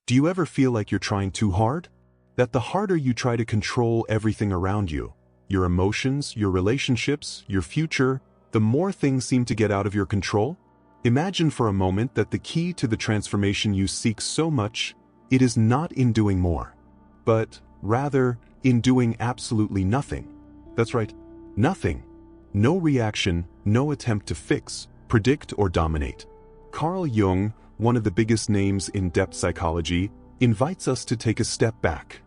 Do you ever feel like you're trying too hard? That the harder you try to control everything around you, your emotions, your relationships, your future, the more things seem to get out of your control? Imagine for a moment that the key to the transformation you seek so much, it is not in doing more, but rather in doing absolutely nothing. That's right, nothing. No reaction, no attempt to fix, predict, or dominate. Carl Jung, one of the biggest names in depth psychology, invites us to take a step back,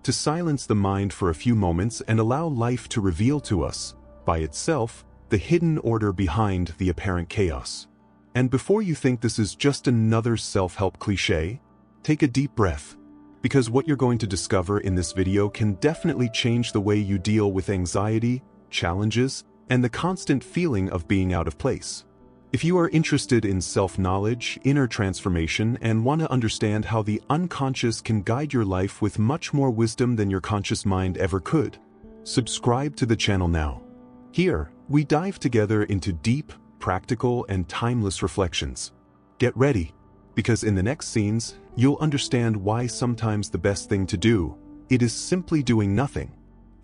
to silence the mind for a few moments and allow life to reveal to us, by itself, the hidden order behind the apparent chaos. And before you think this is just another self-help cliché, take a deep breath, because what you're going to discover in this video can definitely change the way you deal with anxiety, challenges, and the constant feeling of being out of place. If you are interested in self-knowledge, inner transformation, and want to understand how the unconscious can guide your life with much more wisdom than your conscious mind ever could, subscribe to the channel now. Here, we dive together into deep, practical, and timeless reflections. Get ready, because in the next scenes, you'll understand why sometimes the best thing to do, it is simply doing nothing.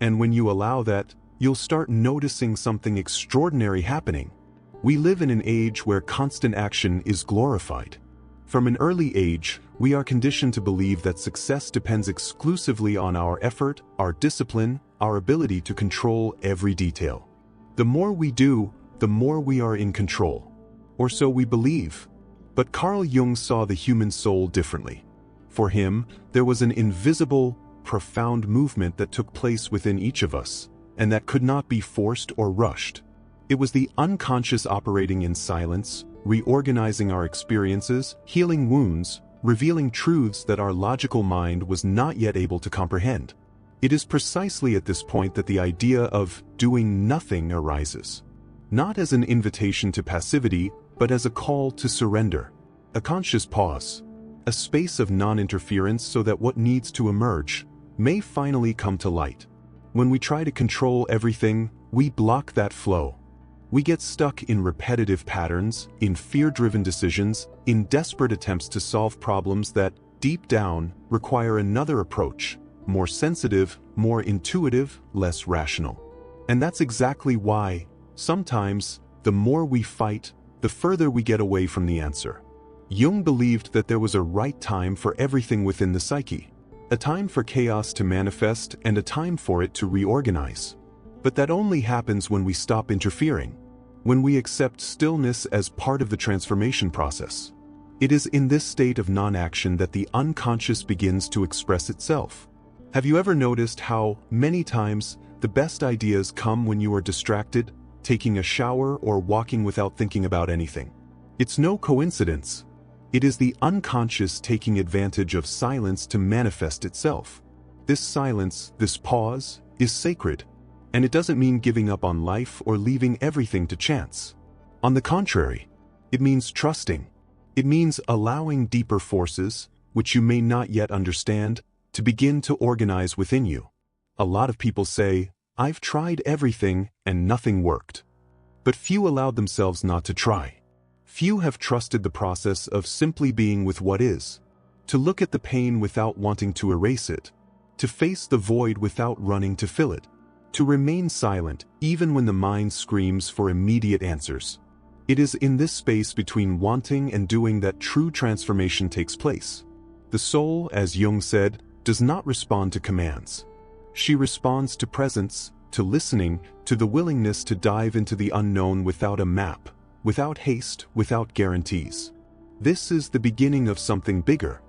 And when you allow that, you'll start noticing something extraordinary happening. We live in an age where constant action is glorified. From an early age, we are conditioned to believe that success depends exclusively on our effort, our discipline, our ability to control every detail. The more we do, the more we are in control. Or so we believe. But Carl Jung saw the human soul differently. For him, there was an invisible, profound movement that took place within each of us, and that could not be forced or rushed. It was the unconscious operating in silence, reorganizing our experiences, healing wounds, revealing truths that our logical mind was not yet able to comprehend. It is precisely at this point that the idea of doing nothing arises. Not as an invitation to passivity, but as a call to surrender, a conscious pause, a space of non-interference so that what needs to emerge may finally come to light. When we try to control everything, we block that flow. We get stuck in repetitive patterns, in fear-driven decisions, in desperate attempts to solve problems that, deep down, require another approach, more sensitive, more intuitive, less rational. And that's exactly why, sometimes, the more we fight, the further we get away from the answer. Jung believed that there was a right time for everything within the psyche, a time for chaos to manifest and a time for it to reorganize. But that only happens when we stop interfering, when we accept stillness as part of the transformation process. It is in this state of non-action that the unconscious begins to express itself. Have you ever noticed how, many times, the best ideas come when you are distracted, taking a shower, or walking without thinking about anything? It's no coincidence. It is the unconscious taking advantage of silence to manifest itself. This silence, this pause, is sacred. And it doesn't mean giving up on life or leaving everything to chance. On the contrary, it means trusting. It means allowing deeper forces, which you may not yet understand, to begin to organize within you. A lot of people say, "I've tried everything and nothing worked." But few allowed themselves not to try. Few have trusted the process of simply being with what is, to look at the pain without wanting to erase it, to face the void without running to fill it, to remain silent even when the mind screams for immediate answers. It is in this space between wanting and doing that true transformation takes place. The soul, as Jung said, does not respond to commands. She responds to presence, to listening, to the willingness to dive into the unknown without a map, without haste, without guarantees. This is the beginning of something bigger,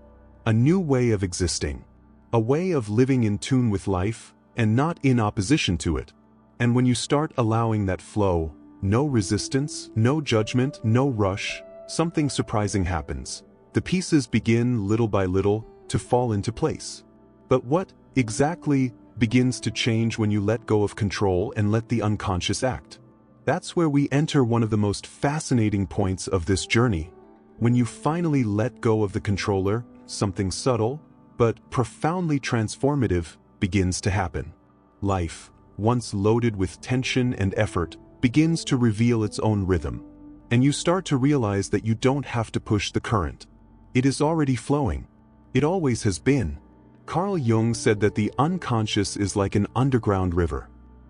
a new way of existing, a way of living in tune with life, and not in opposition to it. And when you start allowing that flow, no resistance, no judgment, no rush, something surprising happens. The pieces begin, little by little, to fall into place. But what, exactly, begins to change when you let go of control and let the unconscious act? That's where we enter one of the most fascinating points of this journey. When you finally let go of the controller, something subtle, but profoundly transformative, begins to happen. Life, once loaded with tension and effort, begins to reveal its own rhythm. And you start to realize that you don't have to push the current. It is already flowing. It always has been. Carl Jung said that the unconscious is like an underground river.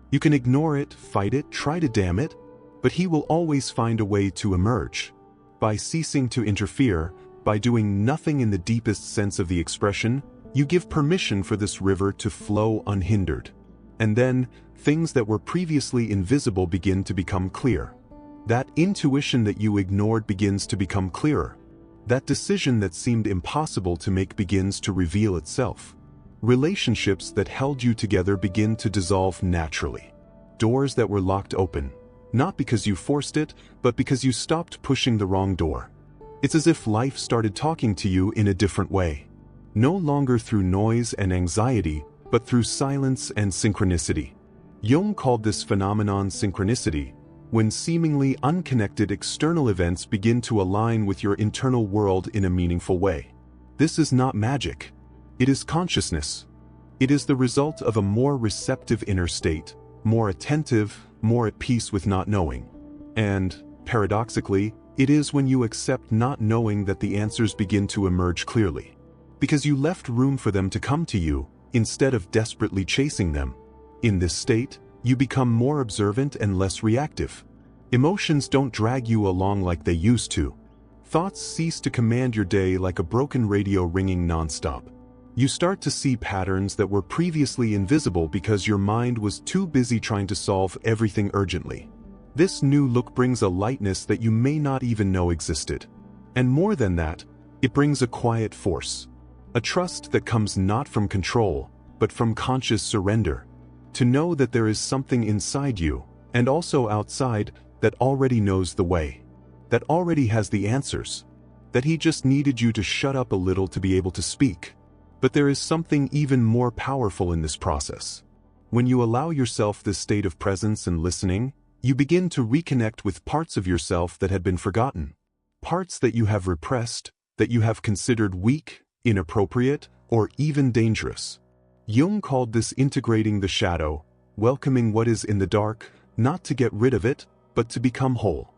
You can ignore it, fight it, try to dam it, but he will always find a way to emerge. By ceasing to interfere, by doing nothing in the deepest sense of the expression, you give permission for this river to flow unhindered. And then, things that were previously invisible begin to become clear. That intuition that you ignored begins to become clearer. That decision that seemed impossible to make begins to reveal itself. Relationships that held you together begin to dissolve naturally. Doors that were locked open, not because you forced it, but because you stopped pushing the wrong door. It's as if life started talking to you in a different way. No longer through noise and anxiety, but through silence and synchronicity. Jung called this phenomenon synchronicity, when seemingly unconnected external events begin to align with your internal world in a meaningful way. This is not magic. It is consciousness. It is the result of a more receptive inner state, more attentive, more at peace with not knowing. And, paradoxically, it is when you accept not knowing that the answers begin to emerge clearly. Because you left room for them to come to you, instead of desperately chasing them. In this state, you become more observant and less reactive. Emotions don't drag you along like they used to. Thoughts cease to command your day like a broken radio ringing nonstop. You start to see patterns that were previously invisible because your mind was too busy trying to solve everything urgently. This new look brings a lightness that you may not even know existed. And more than that, it brings a quiet force. A trust that comes not from control, but from conscious surrender. To know that there is something inside you, and also outside, that already knows the way. That already has the answers. That he just needed you to shut up a little to be able to speak. But there is something even more powerful in this process. When you allow yourself this state of presence and listening, you begin to reconnect with parts of yourself that had been forgotten. Parts that you have repressed, that you have considered weak, inappropriate, or even dangerous. Jung called this integrating the shadow, welcoming what is in the dark, not to get rid of it, but to become whole.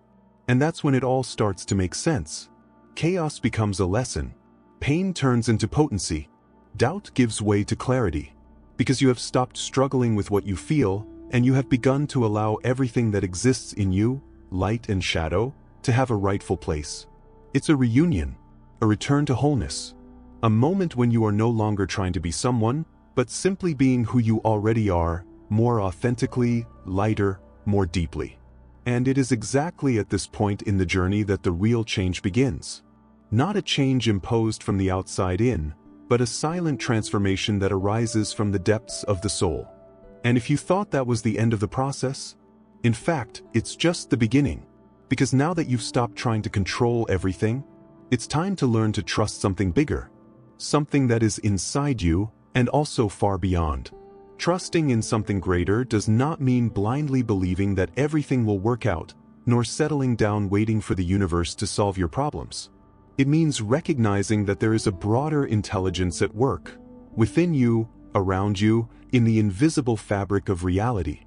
And that's when it all starts to make sense. Chaos becomes a lesson. Pain turns into potency. Doubt gives way to clarity. Because you have stopped struggling with what you feel, and you have begun to allow everything that exists in you, light and shadow, to have a rightful place. It's a reunion, a return to wholeness. A moment when you are no longer trying to be someone, but simply being who you already are, more authentically, lighter, more deeply. And it is exactly at this point in the journey that the real change begins. Not a change imposed from the outside in, but a silent transformation that arises from the depths of the soul. And if you thought that was the end of the process, in fact, it's just the beginning. Because now that you've stopped trying to control everything, it's time to learn to trust something bigger. Something that is inside you, and also far beyond. Trusting in something greater does not mean blindly believing that everything will work out, nor settling down waiting for the universe to solve your problems. It means recognizing that there is a broader intelligence at work, within you, around you, in the invisible fabric of reality.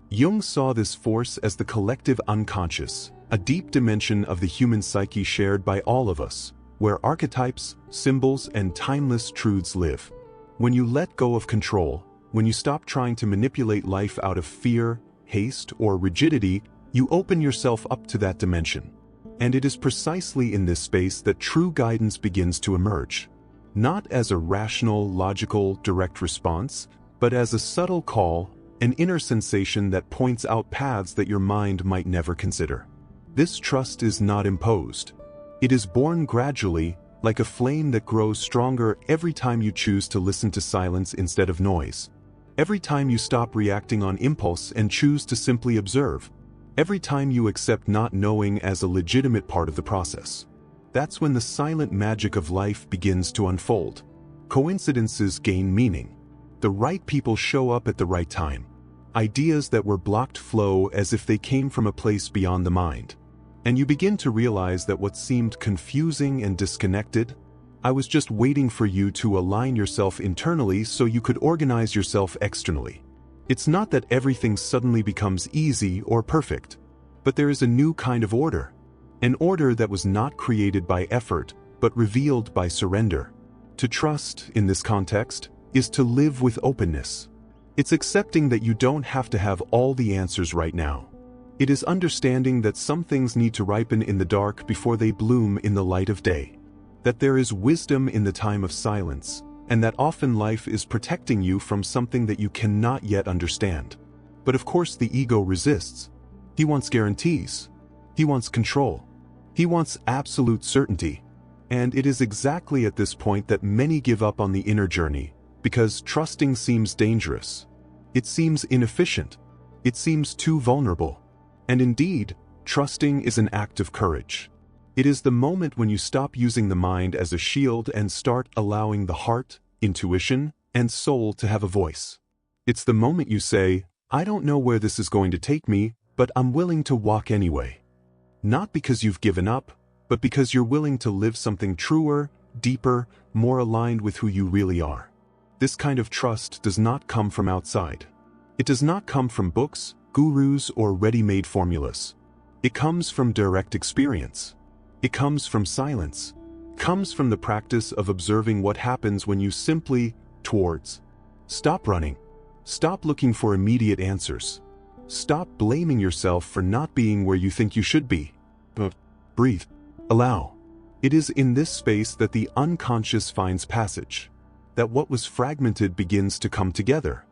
Jung saw this force as the collective unconscious, a deep dimension of the human psyche shared by all of us, where archetypes, symbols, and timeless truths live. When you let go of control, when you stop trying to manipulate life out of fear, haste, or rigidity, you open yourself up to that dimension. And it is precisely in this space that true guidance begins to emerge. Not as a rational, logical, direct response, but as a subtle call, an inner sensation that points out paths that your mind might never consider. This trust is not imposed. It is born gradually, like a flame that grows stronger every time you choose to listen to silence instead of noise. Every time you stop reacting on impulse and choose to simply observe. Every time you accept not knowing as a legitimate part of the process. That's when the silent magic of life begins to unfold. Coincidences gain meaning. The right people show up at the right time. Ideas that were blocked flow as if they came from a place beyond the mind. And you begin to realize that what seemed confusing and disconnected, I was just waiting for you to align yourself internally so you could organize yourself externally. It's not that everything suddenly becomes easy or perfect, but there is a new kind of order. An order that was not created by effort, but revealed by surrender. To trust, in this context, is to live with openness. It's accepting that you don't have to have all the answers right now. It is understanding that some things need to ripen in the dark before they bloom in the light of day. That there is wisdom in the time of silence, and that often life is protecting you from something that you cannot yet understand. But of course the ego resists. He wants guarantees. He wants control. He wants absolute certainty. And it is exactly at this point that many give up on the inner journey, because trusting seems dangerous. It seems inefficient. It seems too vulnerable. And indeed, trusting is an act of courage. It is the moment when you stop using the mind as a shield and start allowing the heart, intuition, and soul to have a voice. It's the moment you say, I don't know where this is going to take me, but I'm willing to walk anyway. Not because you've given up, but because you're willing to live something truer, deeper, more aligned with who you really are. This kind of trust does not come from outside. It does not come from books, gurus, or ready-made formulas. It comes from direct experience. It comes from silence. It comes from the practice of observing what happens when you simply, stop running. Stop looking for immediate answers. Stop blaming yourself for not being where you think you should be. Breathe. Allow. It is in this space that the unconscious finds passage. That what was fragmented begins to come together.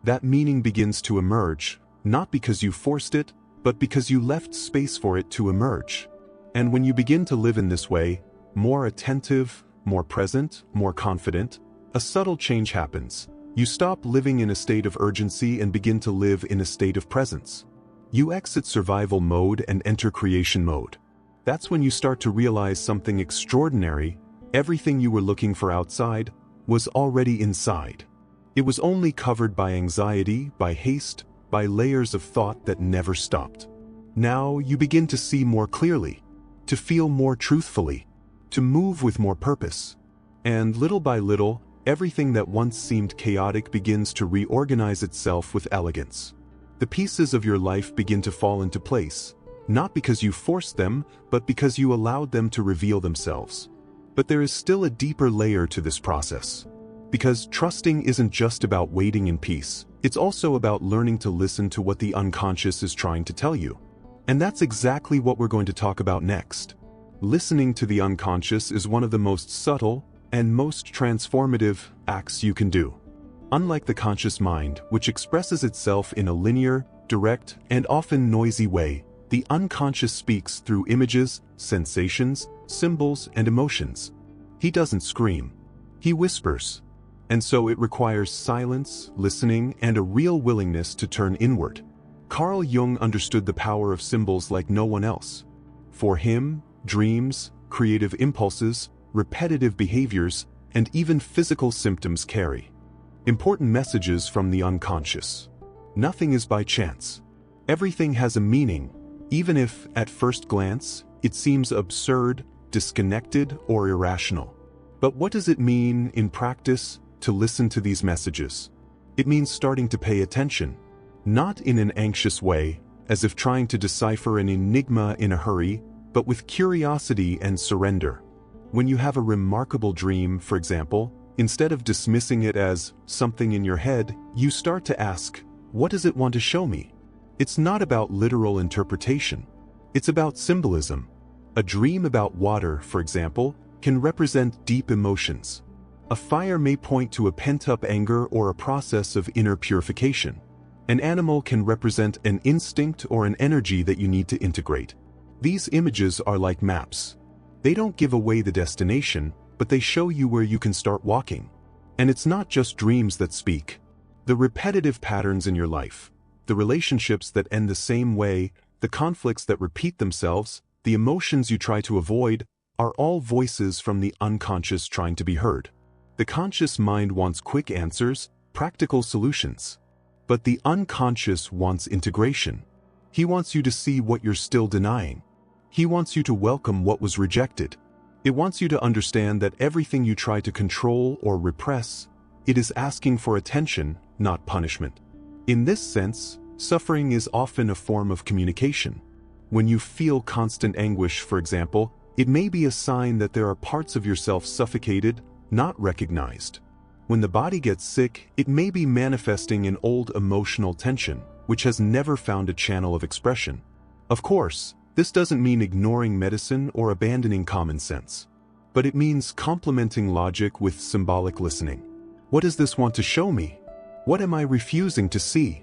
That meaning begins to emerge, not because you forced it, but because you left space for it to emerge. And when you begin to live in this way, more attentive, more present, more confident, a subtle change happens. You stop living in a state of urgency and begin to live in a state of presence. You exit survival mode and enter creation mode. That's when you start to realize something extraordinary. Everything you were looking for outside was already inside. It was only covered by anxiety, by haste, by layers of thought that never stopped. Now you begin to see more clearly, to feel more truthfully, to move with more purpose. And little by little, everything that once seemed chaotic begins to reorganize itself with elegance. The pieces of your life begin to fall into place, not because you forced them, but because you allowed them to reveal themselves. But there is still a deeper layer to this process. Because trusting isn't just about waiting in peace, it's also about learning to listen to what the unconscious is trying to tell you. And that's exactly what we're going to talk about next. Listening to the unconscious is one of the most subtle and most transformative acts you can do. Unlike the conscious mind, which expresses itself in a linear, direct, and often noisy way, the unconscious speaks through images, sensations, symbols, and emotions. He doesn't scream. He whispers. And so it requires silence, listening, and a real willingness to turn inward. Carl Jung understood the power of symbols like no one else. For him, dreams, creative impulses, repetitive behaviors, and even physical symptoms carry important messages from the unconscious. Nothing is by chance. Everything has a meaning, even if, at first glance, it seems absurd, disconnected, or irrational. But what does it mean, in practice, to listen to these messages? It means starting to pay attention, not in an anxious way, as if trying to decipher an enigma in a hurry, but with curiosity and surrender. When you have a remarkable dream, for example, instead of dismissing it as something in your head, you start to ask, what does it want to show me? It's not about literal interpretation. It's about symbolism. A dream about water, for example, can represent deep emotions. A fire may point to a pent-up anger or a process of inner purification. An animal can represent an instinct or an energy that you need to integrate. These images are like maps. They don't give away the destination, but they show you where you can start walking. And it's not just dreams that speak. The repetitive patterns in your life, the relationships that end the same way, the conflicts that repeat themselves, the emotions you try to avoid, are all voices from the unconscious trying to be heard. The conscious mind wants quick answers, practical solutions. But the unconscious wants integration. He wants you to see what you're still denying. He wants you to welcome what was rejected. It wants you to understand that everything you try to control or repress, it is asking for attention, not punishment. In this sense, suffering is often a form of communication. When you feel constant anguish, for example, it may be a sign that there are parts of yourself suffocated, not recognized. When the body gets sick, it may be manifesting in old emotional tension, which has never found a channel of expression. Of course, this doesn't mean ignoring medicine or abandoning common sense. But it means complementing logic with symbolic listening. What does this want to show me? What am I refusing to see?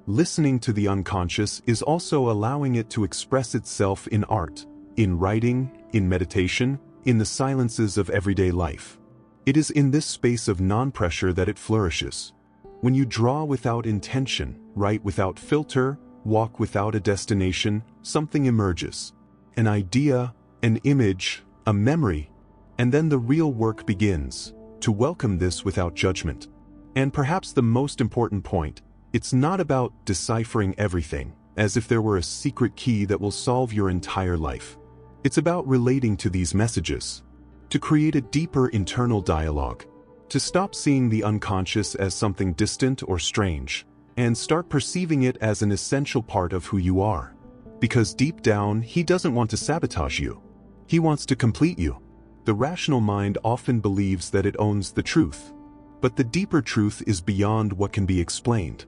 Listening to the unconscious is also allowing it to express itself in art, in writing, in meditation, in the silences of everyday life. It is in this space of non-pressure that it flourishes. When you draw without intention, write without filter, walk without a destination, something emerges. An idea, an image, a memory, and then the real work begins, to welcome this without judgment. And perhaps the most important point, it's not about deciphering everything, as if there were a secret key that will solve your entire life. It's about relating to these messages, to create a deeper internal dialogue, to stop seeing the unconscious as something distant or strange, and start perceiving it as an essential part of who you are. Because deep down, he doesn't want to sabotage you. He wants to complete you. The rational mind often believes that it owns the truth. But the deeper truth is beyond what can be explained.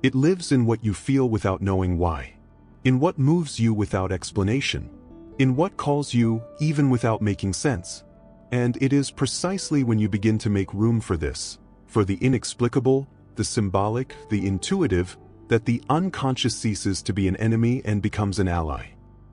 It lives in what you feel without knowing why. In what moves you without explanation. In what calls you even without making sense. And it is precisely when you begin to make room for this, for the inexplicable, the symbolic, the intuitive, that the unconscious ceases to be an enemy and becomes an ally.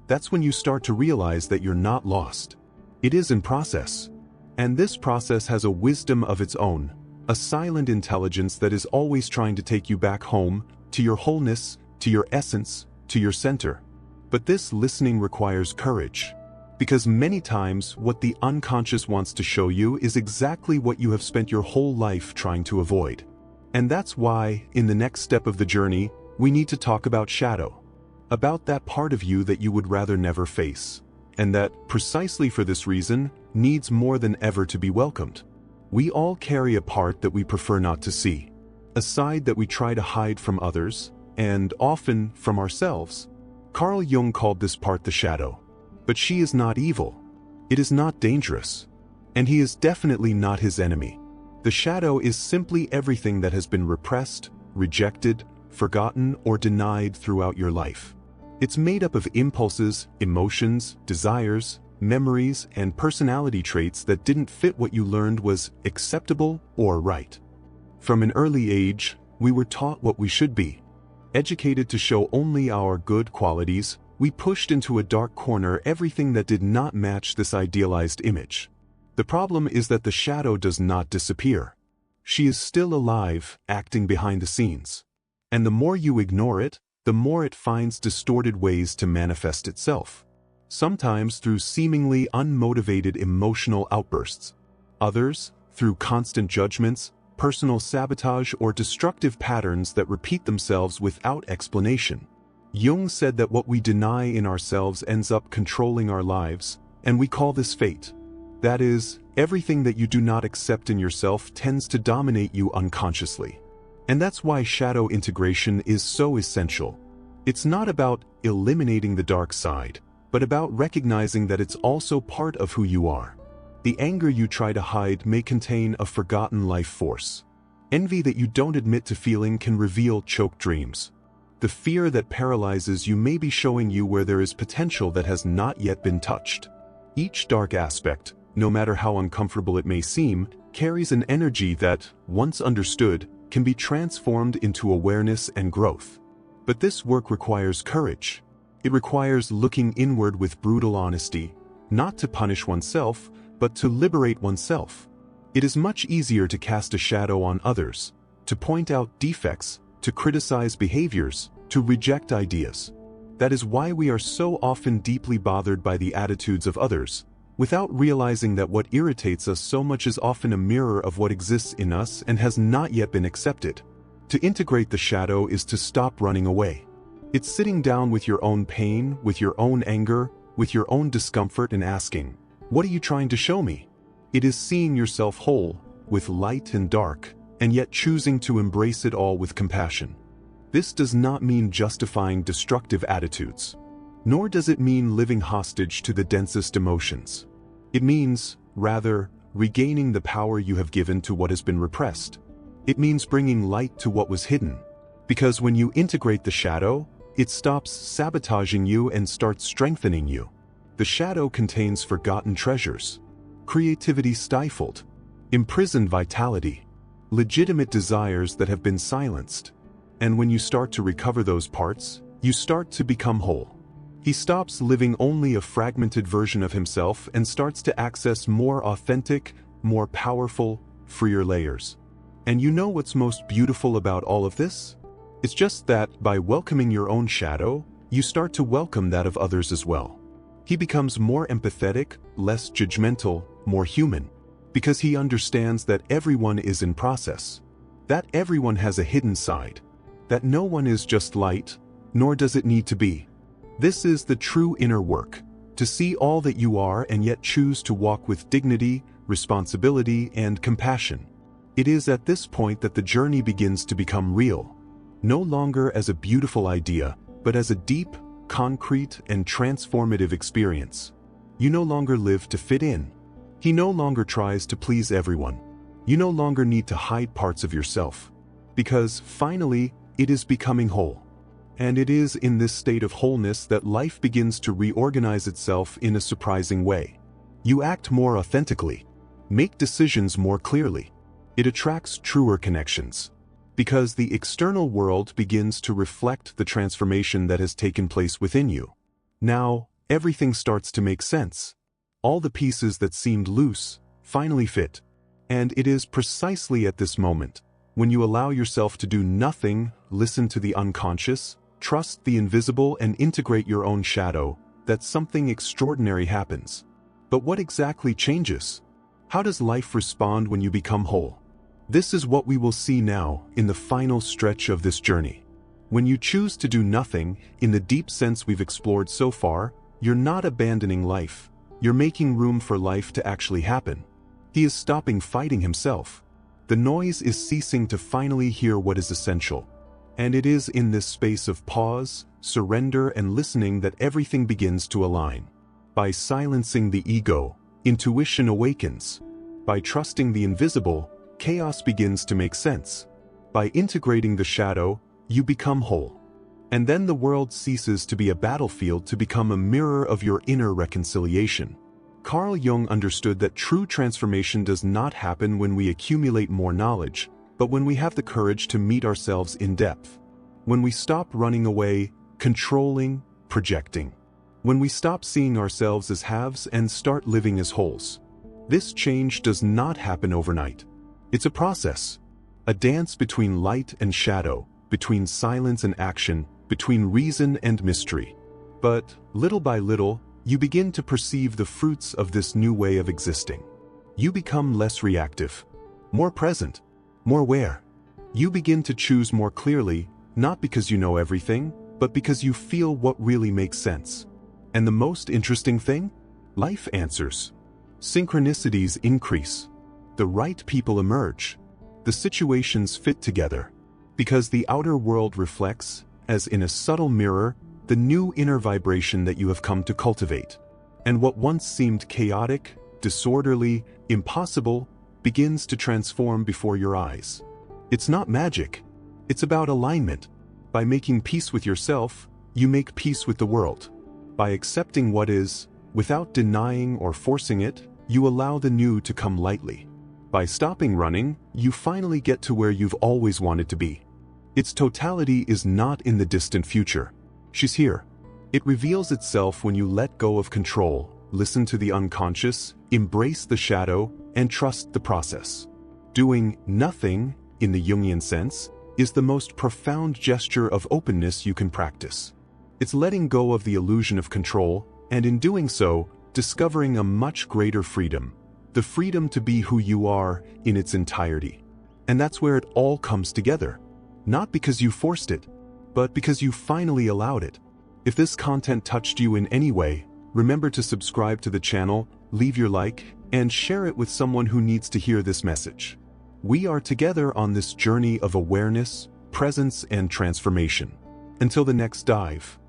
That's when you start to realize that you're not lost. It is in process. And this process has a wisdom of its own, a silent intelligence that is always trying to take you back home, to your wholeness, to your essence, to your center. But this listening requires courage. Because many times, what the unconscious wants to show you is exactly what you have spent your whole life trying to avoid. And that's why, in the next step of the journey, we need to talk about shadow. About that part of you that you would rather never face. And that, precisely for this reason, needs more than ever to be welcomed. We all carry a part that we prefer not to see. A side that we try to hide from others, and often from ourselves. Carl Jung called this part the shadow. But she is not evil. It is not dangerous. And he is definitely not his enemy. The shadow is simply everything that has been repressed, rejected, forgotten, or denied throughout your life. It's made up of impulses, emotions, desires, memories, and personality traits that didn't fit what you learned was acceptable or right. From an early age, we were taught what we should be. Educated to show only our good qualities, we pushed into a dark corner everything that did not match this idealized image. The problem is that the shadow does not disappear. She is still alive, acting behind the scenes. And the more you ignore it, the more it finds distorted ways to manifest itself. Sometimes through seemingly unmotivated emotional outbursts. Others, through constant judgments, personal sabotage, or destructive patterns that repeat themselves without explanation. Jung said that what we deny in ourselves ends up controlling our lives, and we call this fate. That is, everything that you do not accept in yourself tends to dominate you unconsciously. And that's why shadow integration is so essential. It's not about eliminating the dark side, but about recognizing that it's also part of who you are. The anger you try to hide may contain a forgotten life force. Envy that you don't admit to feeling can reveal choked dreams. The fear that paralyzes you may be showing you where there is potential that has not yet been touched. Each dark aspect, no matter how uncomfortable it may seem, carries an energy that, once understood, can be transformed into awareness and growth. But this work requires courage. It requires looking inward with brutal honesty, not to punish oneself, but to liberate oneself. It is much easier to cast a shadow on others, to point out defects, to criticize behaviors, to reject ideas. That is why we are so often deeply bothered by the attitudes of others, without realizing that what irritates us so much is often a mirror of what exists in us and has not yet been accepted. To integrate the shadow is to stop running away. It's sitting down with your own pain, with your own anger, with your own discomfort and asking, what are you trying to show me? It is seeing yourself whole, with light and dark, and yet choosing to embrace it all with compassion. This does not mean justifying destructive attitudes, nor does it mean living hostage to the densest emotions. It means, rather, regaining the power you have given to what has been repressed. It means bringing light to what was hidden. Because when you integrate the shadow, it stops sabotaging you and starts strengthening you. The shadow contains forgotten treasures, creativity stifled, imprisoned vitality, legitimate desires that have been silenced. And when you start to recover those parts, you start to become whole. He stops living only a fragmented version of himself and starts to access more authentic, more powerful, freer layers. And you know what's most beautiful about all of this? It's just that by welcoming your own shadow, you start to welcome that of others as well. He becomes more empathetic, less judgmental, more human, because he understands that everyone is in process, that everyone has a hidden side, that no one is just light, nor does it need to be. This is the true inner work, to see all that you are and yet choose to walk with dignity, responsibility, and compassion. It is at this point that the journey begins to become real, no longer as a beautiful idea, but as a deep, concrete, and transformative experience. You no longer live to fit in. He no longer tries to please everyone. You no longer need to hide parts of yourself, because finally, it is becoming whole. And it is in this state of wholeness that life begins to reorganize itself in a surprising way. You act more authentically, make decisions more clearly. It attracts truer connections, because the external world begins to reflect the transformation that has taken place within you. Now, everything starts to make sense. All the pieces that seemed loose finally fit. And it is precisely at this moment, when you allow yourself to do nothing, listen to the unconscious, trust the invisible, and integrate your own shadow, that something extraordinary happens. But what exactly changes? How does life respond when you become whole? This is what we will see now in the final stretch of this journey. When you choose to do nothing, in the deep sense we've explored so far, you're not abandoning life. You're making room for life to actually happen. He is stopping fighting himself. The noise is ceasing to finally hear what is essential. And it is in this space of pause, surrender, and listening that everything begins to align. By silencing the ego, intuition awakens. By trusting the invisible, chaos begins to make sense. By integrating the shadow, you become whole. And then the world ceases to be a battlefield to become a mirror of your inner reconciliation. Carl Jung understood that true transformation does not happen when we accumulate more knowledge, but when we have the courage to meet ourselves in depth. When we stop running away, controlling, projecting. When we stop seeing ourselves as halves and start living as wholes. This change does not happen overnight. It's a process. A dance between light and shadow, between silence and action, between reason and mystery. But, little by little, you begin to perceive the fruits of this new way of existing. You become less reactive, more present, more aware. You begin to choose more clearly, not because you know everything, but because you feel what really makes sense. And the most interesting thing? Life answers. Synchronicities increase. The right people emerge. The situations fit together. Because the outer world reflects, as in a subtle mirror, the new inner vibration that you have come to cultivate. And what once seemed chaotic, disorderly, impossible, begins to transform before your eyes. It's not magic. It's about alignment. By making peace with yourself, you make peace with the world. By accepting what is, without denying or forcing it, you allow the new to come lightly. By stopping running, you finally get to where you've always wanted to be. Its totality is not in the distant future. She's here. It reveals itself when you let go of control, listen to the unconscious, embrace the shadow, and trust the process. Doing nothing, in the Jungian sense, is the most profound gesture of openness you can practice. It's letting go of the illusion of control, and in doing so, discovering a much greater freedom. The freedom to be who you are in its entirety. And that's where it all comes together. Not because you forced it, but because you finally allowed it. If this content touched you in any way, remember to subscribe to the channel, leave your like, and share it with someone who needs to hear this message. We are together on this journey of awareness, presence, and transformation. Until the next dive.